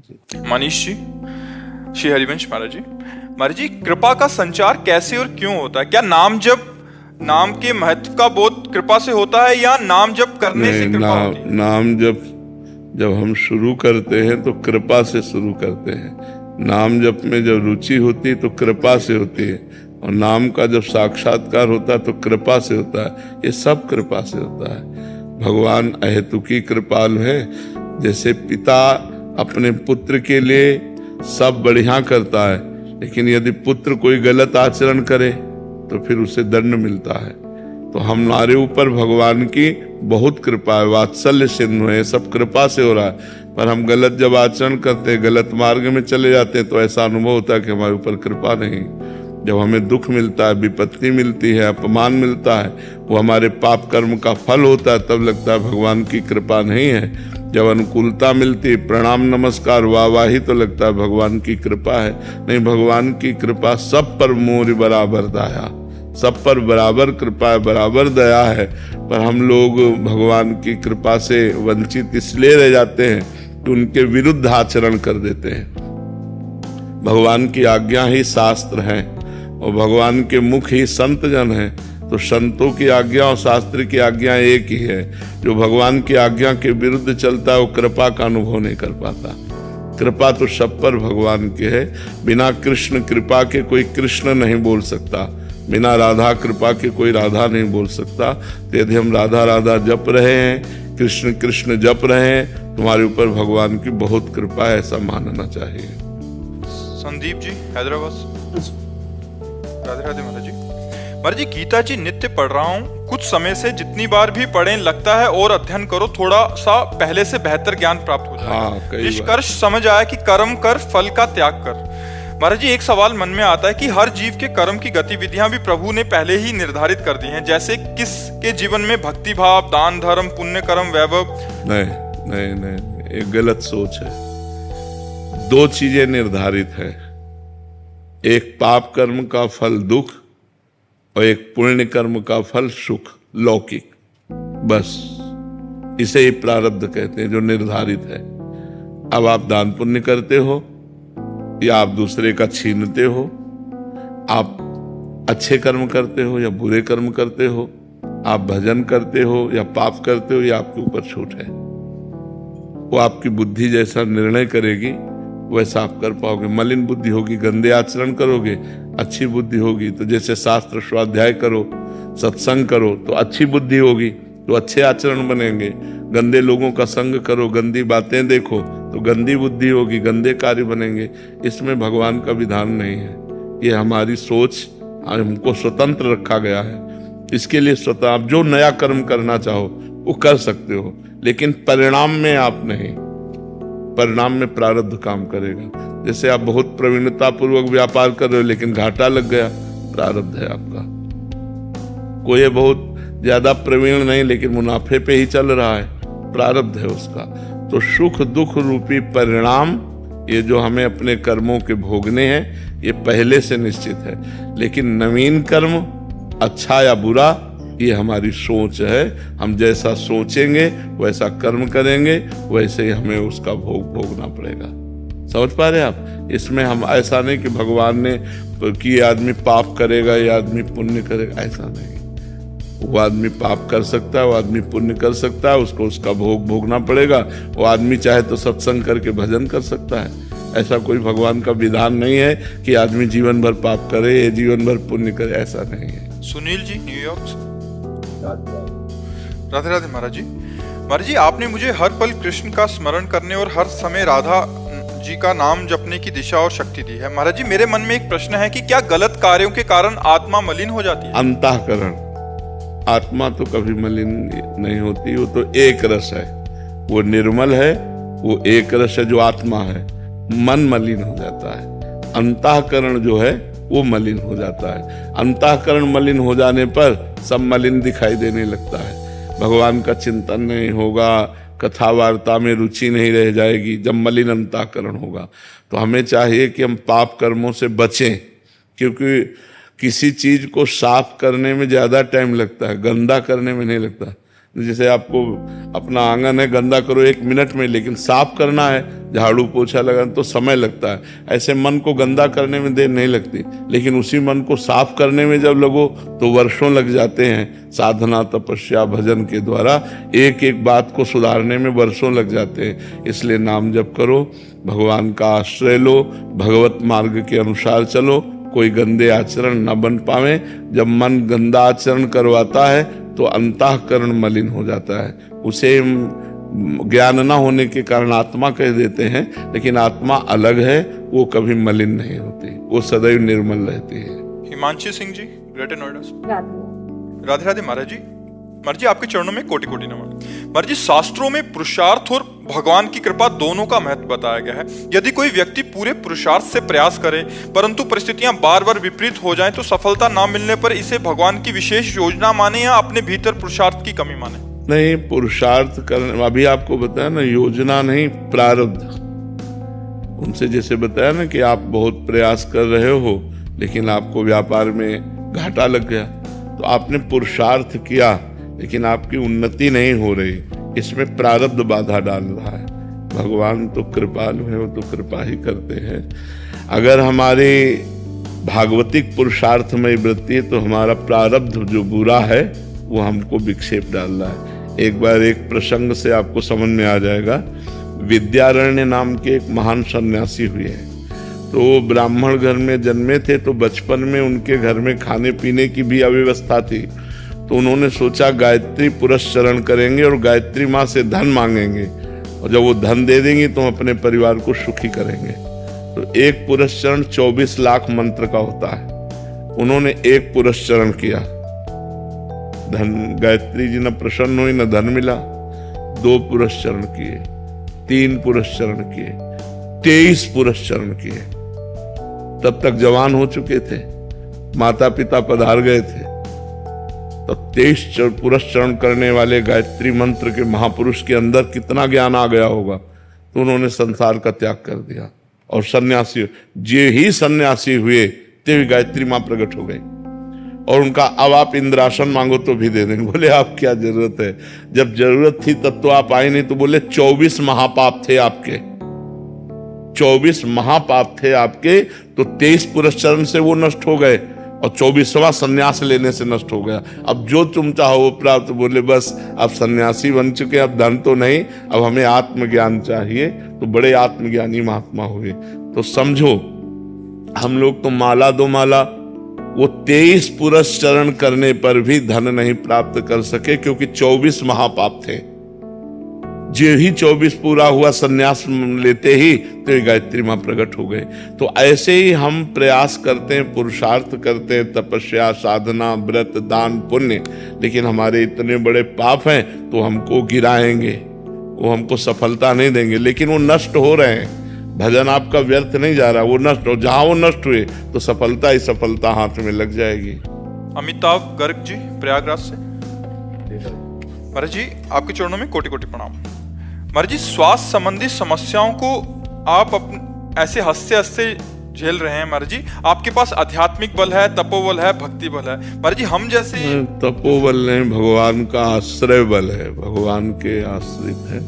मनीष जी, श्री हरिवंश महाराज जी। महाराज जी, कृपा का संचार कैसे और क्यों होता है? क्या नाम जप, नाम के महत्व का बोध कृपा से होता है या नाम जप करने से कृपा होती है? नाम जप जब हम शुरू करते हैं तो कृपा से शुरू करते हैं। नाम जप में जब रुचि होती है तो कृपा से होती है, और नाम का जब साक्षात्कार होता है तो कृपा से होता है। ये सब कृपा से होता है। भगवान अहेतुकी कृपालु है। जैसे पिता अपने पुत्र के लिए सब बढ़िया करता है, लेकिन यदि पुत्र कोई गलत आचरण करे तो फिर उसे दंड मिलता है। तो हमारे ऊपर भगवान की बहुत कृपा है, वात्सल्य सिंधु है, सब कृपा से हो रहा है। पर हम गलत जब आचरण करते हैं, गलत मार्ग में चले जाते हैं, तो ऐसा अनुभव होता है कि हमारे ऊपर कृपा नहीं। जब हमें दुख मिलता है, विपत्ति मिलती है, अपमान मिलता है, वो हमारे पाप कर्म का फल होता है, तब लगता है भगवान की कृपा नहीं है। जब अनुकूलता मिलती है, प्रणाम नमस्कार वाहवाही, तो लगता है भगवान की कृपा है। नहीं, भगवान की कृपा सब पर मोर बराबर दया, सब पर बराबर कृपा है, बराबर दया है। पर हम लोग भगवान की कृपा से वंचित इसलिए रह जाते हैं कि उनके विरुद्ध आचरण कर देते हैं। भगवान की आज्ञा ही शास्त्र है और भगवान के मुख ही संत जन है। तो संतों की आज्ञा और शास्त्र की आज्ञा एक ही है। जो भगवान की आज्ञा के विरुद्ध चलता है वो कृपा का अनुभव नहीं कर पाता। कृपा तो सब पर भगवान की है। बिना कृष्ण कृपा के कोई कृष्ण नहीं बोल सकता, बिना राधा कृपा के कोई राधा नहीं बोल सकता। तो यदि हम राधा राधा जप रहे हैं, कृष्ण कृष्ण जप रहे हैं, तुम्हारे ऊपर भगवान की बहुत कृपा है, ऐसा मानना चाहिए। संदीप जी, हैदराबाद। राधे राधे महाराज जी। महाराज जी, गीता जी नित्य पढ़ रहा हूँ, कुछ समय से जितनी बार भी पढ़ें लगता है और अध्ययन करो थोड़ा सा पहले से बेहतर ज्ञान प्राप्त हो जाए। निष्कर्ष समझ आया कि कर्म कर, फल का त्याग कर। महाराज जी, एक सवाल मन में आता है कि हर जीव के कर्म की गतिविधियां भी प्रभु ने पहले ही निर्धारित कर दी हैं, जैसे किसके जीवन में भक्ति भाव, दान धर्म, पुण्य कर्म, वैभव। नहीं नहीं नहीं, एक गलत सोच है। दो चीजें निर्धारित है, एक पाप कर्म का फल दुख और एक पुण्य कर्म का फल सुख लौकिक। बस इसे ही प्रारब्ध कहते हैं, जो निर्धारित है। अब आप दान पुण्य करते हो या आप दूसरे का छीनते हो, आप अच्छे कर्म करते हो या बुरे कर्म करते हो, आप भजन करते हो या पाप करते हो, ये आपके ऊपर छूट है। वो आपकी बुद्धि जैसा निर्णय करेगी वैसा आप कर पाओगे। मलिन बुद्धि होगी, गंदे आचरण करोगे। अच्छी बुद्धि होगी तो जैसे शास्त्र स्वाध्याय करो, सत्संग करो तो अच्छी बुद्धि होगी, तो अच्छे आचरण बनेंगे। गंदे लोगों का संग करो, गंदी बातें देखो तो गंदी बुद्धि होगी, गंदे कार्य बनेंगे। इसमें भगवान का विधान नहीं है। ये हमारी सोच, हमको स्वतंत्र रखा गया है। इसके लिए स्वतः आप जो नया कर्म करना चाहो वो कर सकते हो, लेकिन परिणाम में आप नहीं। परिणाम में प्रारब्ध काम करेगा। जैसे आप बहुत प्रवीणता पूर्वक व्यापार कर रहे हो लेकिन घाटा लग गया, प्रारब्ध है आपका। कोई बहुत ज्यादा प्रवीण नहीं लेकिन मुनाफे पे ही चल रहा है, प्रारब्ध है उसका। तो सुख दुख रूपी परिणाम, ये जो हमें अपने कर्मों के भोगने हैं, ये पहले से निश्चित है। लेकिन नवीन कर्म, अच्छा या बुरा, ये हमारी सोच है। हम जैसा सोचेंगे वैसा कर्म करेंगे, वैसे ही हमें उसका भोग भोगना पड़ेगा। समझ पा रहे आप? इसमें हम ऐसा नहीं कि भगवान ने कि आदमी पाप करेगा या आदमी पुण्य करेगा, ऐसा नहीं। वो आदमी पाप कर सकता है, वो आदमी पुण्य कर सकता है, उसको उसका भोग भोगना पड़ेगा। वो आदमी चाहे तो सत्संग करके भजन कर सकता है। ऐसा कोई भगवान का विधान नहीं है कि आदमी जीवन भर पाप करे या जीवन भर पुण्य करे, ऐसा नहीं है। सुनील जी, न्यूयॉर्क से। राधे राधे महाराज जी। महाराज जी, आपने मुझे हर पल कृष्ण का स्मरण करने और हर समय राधा जी का नाम जपने की दिशा और शक्ति दी है। महाराज जी, मेरे मन में एक प्रश्न है कि क्या गलत कार्यों के कारण आत्मा मलिन हो जाती है? अंतःकरण, आत्मा तो कभी मलिन नहीं होती। वो तो एक रस है, वो निर्मल है, वो एक रस है जो आत्मा है। मन मलिन हो जाता है, अंतःकरण जो है वो मलिन हो जाता है। अंतःकरण मलिन हो जाने पर सब मलिन दिखाई देने लगता है। भगवान का चिंतन नहीं होगा, कथा वार्ता में रुचि नहीं रह जाएगी जब मलिन अंतःकरण होगा। तो हमें चाहिए कि हम पाप कर्मों से बचें, क्योंकि किसी चीज को साफ करने में ज्यादा टाइम लगता है, गंदा करने में नहीं लगता। जैसे आपको अपना आंगन है, गंदा करो 1 मिनट में, लेकिन साफ करना है, झाड़ू पोछा लगाना तो समय लगता है। ऐसे मन को गंदा करने में देर नहीं लगती, लेकिन उसी मन को साफ करने में जब लगो तो वर्षों लग जाते हैं। साधना, तपस्या, भजन के द्वारा एक एक बात को सुधारने में वर्षों लग जाते हैं। इसलिए नाम जप करो, भगवान का आश्रय लो, भगवत मार्ग के अनुसार चलो, कोई गंदे आचरण न बन पावे। जब मन गंदा आचरण करवाता है तो अंतःकरण मलिन हो जाता है। उसे ज्ञान न होने के कारण आत्मा कह देते हैं, लेकिन आत्मा अलग है, वो कभी मलिन नहीं होती, वो सदैव निर्मल रहती है। हिमांशी सिंह जी, ग्रेटर नोएडा से। राधे राधे महाराज जी। महाराज जी, आपके चरणों में कोटि कोटि नमन। महाराज जी, शास्त्रों में पुरुषार्थ और भगवान की कृपा दोनों का महत्व बताया गया है। यदि कोई व्यक्ति पूरे पुरुषार्थ से प्रयास करे परंतु परिस्थितियां बार बार विपरीत हो जाएं तो सफलता ना मिलने पर इसे भगवान की विशेष योजना माने या अपने भीतर पुरुषार्थ की कमी माने? नहीं, पुरुषार्थ करने, अभी आपको बताया ना, योजना नहीं, प्रारब्ध। उनसे जैसे बताया ना कि आप बहुत प्रयास कर रहे हो लेकिन आपको व्यापार में घाटा लग गया, तो आपने पुरुषार्थ किया लेकिन आपकी उन्नति नहीं हो रही, इसमें प्रारब्ध बाधा डाल रहा है। भगवान तो कृपालु है, वो तो कृपा ही करते हैं। अगर हमारी भागवतिक पुरुषार्थमय वृत्ति है तो हमारा प्रारब्ध जो बुरा है वो हमको विक्षेप डाल रहा है। एक बार एक प्रसंग से आपको समझ में आ जाएगा। विद्यारण्य नाम के एक महान सन्यासी हुए हैं, तो वो ब्राह्मण घर में जन्मे थे, तो बचपन में उनके घर में खाने पीने की भी अव्यवस्था थी। तो उन्होंने सोचा गायत्री पुरस्चरण करेंगे और गायत्री माँ से धन मांगेंगे, और जब वो धन दे देंगी तो हम अपने परिवार को सुखी करेंगे। तो एक पुरस्चरण 24 लाख मंत्र का होता है। उन्होंने एक पुरस्चरण किया, धन, गायत्री जी न प्रसन्न हुई, न धन मिला। 2 पुरस्चरण किए, 3 पुरस्चरण किए, 23 पुरस्चरण किए। तब तक जवान हो चुके थे, माता पिता पधार गए थे। तो 23 पुरस्चरण करने वाले गायत्री मंत्र के महापुरुष के अंदर कितना ज्ञान आ गया होगा। तो उन्होंने संसार का त्याग कर दिया और सन्यासी, जे ही सन्यासी हुए ते गायत्री मां प्रकट हो गई। और उनका अब आप इंद्रासन मांगो तो भी दे देंगे। बोले आप क्या जरूरत है, जब जरूरत थी तब तो आप आए नहीं। तो बोले 24 महापाप थे आपके, 24 महापाप थे आपके, तो 23 पुरस्चरण से वो नष्ट हो गए और 24वां सन्यास लेने से नष्ट हो गया। अब जो तुम चाहो वो प्राप्त। बोले बस अब सन्यासी बन चुके, अब धन तो नहीं, अब हमें आत्मज्ञान चाहिए। तो बड़े आत्मज्ञानी महात्मा हुए। तो समझो, हम लोग तो माला 2 माला, वो 23 पुरस्चरण करने पर भी धन नहीं प्राप्त कर सके, क्योंकि 24 महापाप थे। जो ही 24 पूरा हुआ, सन्यास लेते ही तो गायत्री मां प्रकट हो गए। तो ऐसे ही हम प्रयास करते हैं, पुरुषार्थ करते हैं, तपस्या, साधना, व्रत, दान, पुण्य, लेकिन हमारे इतने बड़े पाप हैं तो हमको गिराएंगे, वो हमको सफलता नहीं देंगे, लेकिन वो नष्ट हो रहे हैं। भजन आपका व्यर्थ नहीं जा रहा, वो नष्ट हो, जहां वो नष्ट हुए तो सफलता ही सफलता हाथ में लग जाएगी। अमिताभ गर्ग जी, प्रयागराज से। महाराज जी, आपके चरणों में कोटि कोटि प्रणाम। महाराज जी, स्वास्थ्य संबंधी समस्याओं को आप ऐसे हंसते हंसते झेल रहे हैं। महाराज जी, आपके पास आध्यात्मिक बल है, तपोबल है, भक्ति बल है। महाराज जी, हम जैसे तपोबल नहीं, भगवान का आश्रय बल है, भगवान के आश्रित है,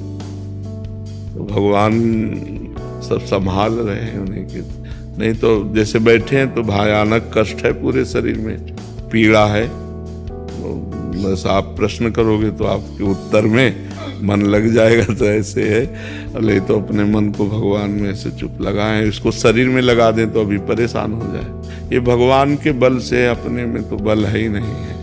तो भगवान सब संभाल रहे हैं उन्हीं के। नहीं तो जैसे बैठे हैं तो भयानक कष्ट है, पूरे शरीर में पीड़ा है। बस आप प्रश्न करोगे तो आपके उत्तर में मन लग जाएगा, तो ऐसे है। नहीं तो अपने मन को भगवान में से चुप लगाएं, इसको शरीर में लगा दें तो अभी परेशान हो जाए। ये भगवान के बल से, अपने में तो बल है ही नहीं है।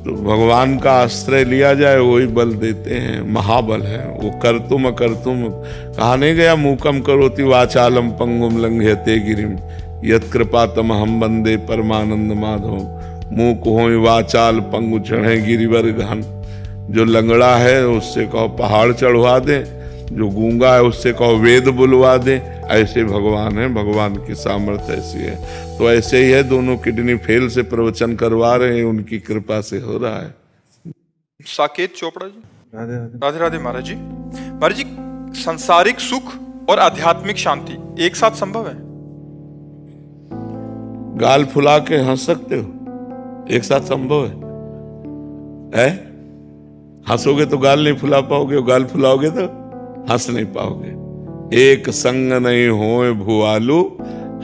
तो भगवान का आश्रय लिया जाए, वही बल देते हैं, महाबल है वो। कर्तुम अकर्तुम कहा नहीं गया, मूकम करोति वाचालम पंगुम लंघयते गिरिम यत् कृपा तमहम वंदे परमानंद माधव। मूक हो वाचाल पंगु चढ़े गिरिवर गहन। जो लंगड़ा है उससे कहो पहाड़ चढ़वा दे, जो गूंगा है उससे कहो वेद बुलवा दे। ऐसे भगवान है, भगवान की सामर्थ्य ऐसी है। तो ऐसे ही है, दोनों किडनी फेल से प्रवचन करवा रहे हैं, उनकी कृपा से हो रहा है। साकेत चोपड़ा जी, राधे राधे महाराज जी। महाराज जी, सांसारिक सुख और आध्यात्मिक शांति एक साथ संभव है? गाल फुला के हंस सकते हो, एक साथ संभव है? हंसोगे तो गाल नहीं फुला पाओगे, और गाल फुलाओगे तो हंस नहीं पाओगे। एक संग नहीं होए भुआलू,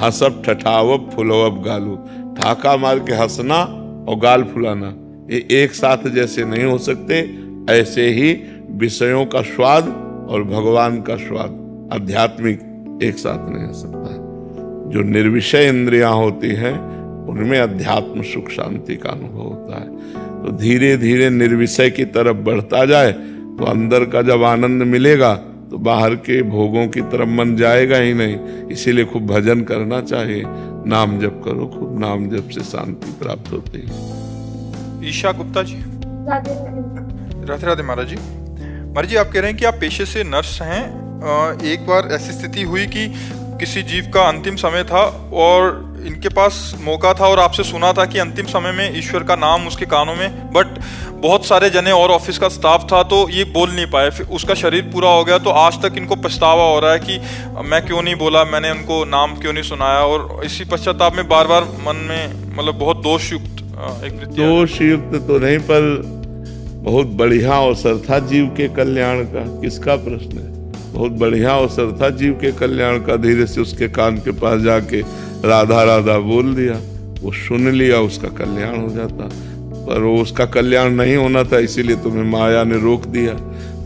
हंसब ठठावब फुलवब गालू। ठाका मार के हंसना और गाल फुलाना ये एक साथ जैसे नहीं हो सकते, ऐसे ही विषयों का स्वाद और भगवान का स्वाद आध्यात्मिक एक साथ नहीं हो सकता। जो निर्विषय इंद्रियां होती हैं उनमें अध्यात्म सुख शांति का अनुभव होता है। तो धीरे धीरे निर्विषय की तरफ बढ़ता जाए तो अंदर का जब आनंद मिलेगा तो बाहर के भोगों की तरफ मन जाएगा ही नहीं। इसीलिए खूब भजन करना चाहिए, नाम जप करो खूब, नाम जप से शांति प्राप्त होती है। ईशा गुप्ता जी, राधे राधे महाराज जी। महाराज जी, आप कह रहे हैं कि आप पेशे से नर्स हैं। एक बार ऐसी स्थिति हुई कि किसी जीव का अंतिम समय था और इनके पास मौका था और आपसे सुना था कि अंतिम समय में ईश्वर का नाम उसके कानों में, बट बहुत सारे जने और ऑफिस का स्टाफ था तो ये बोल नहीं पाए। फिर उसका शरीर पूरा हो गया तो आज तक इनको पछतावा हो रहा है कि मैं क्यों नहीं बोला, मैंने उनको नाम क्यों नहीं सुनाया। और इसी पश्चाताप में बार बार मन में मतलब बहुत दोषयुक्त एक वृत्ति। दोषयुक्त तो नहीं, पर बहुत बढ़िया अवसर था जीव के कल्याण का, किसका प्रश्न है। बहुत बढ़िया अवसर था जीव के कल्याण का। धीरे से उसके कान के पास जाके राधा राधा बोल दिया, वो सुन लिया, उसका कल्याण हो जाता। पर वो उसका कल्याण नहीं होना था, इसीलिए तुम्हें माया ने रोक दिया।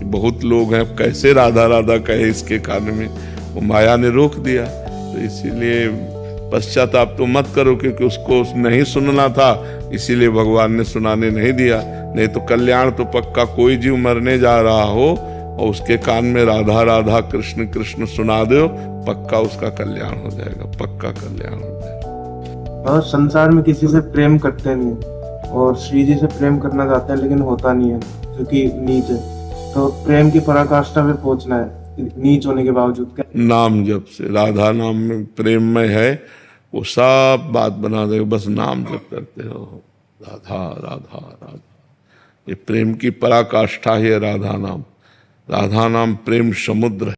बहुत लोग हैं कैसे राधा राधा कहे इसके कान में, वो माया ने रोक दिया। तो इसीलिए पश्चाताप तो मत करो, क्योंकि उसको नहीं सुनना था, इसीलिए भगवान ने सुनाने नहीं दिया। नहीं तो कल्याण तो पक्का, कोई जीव मरने जा रहा हो और उसके कान में राधा राधा कृष्ण कृष्ण सुना दो, पक्का उसका कल्याण हो जाएगा, पक्का कल्याण हो जाएगा। और संसार में किसी से प्रेम करते नहीं, और श्री जी से प्रेम करना चाहते हैं लेकिन होता नहीं है क्योंकि नीच है। तो प्रेम की पराकाष्ठा पे पहुंचना है नीच होने के बावजूद। नाम जप से, राधा नाम में प्रेम में है, वो सब बात बना देगा। बस नाम जप करते रहो, राधा राधा राधा। ये प्रेम की पराकाष्ठा है राधा नाम। राधा नाम प्रेम समुद्र है।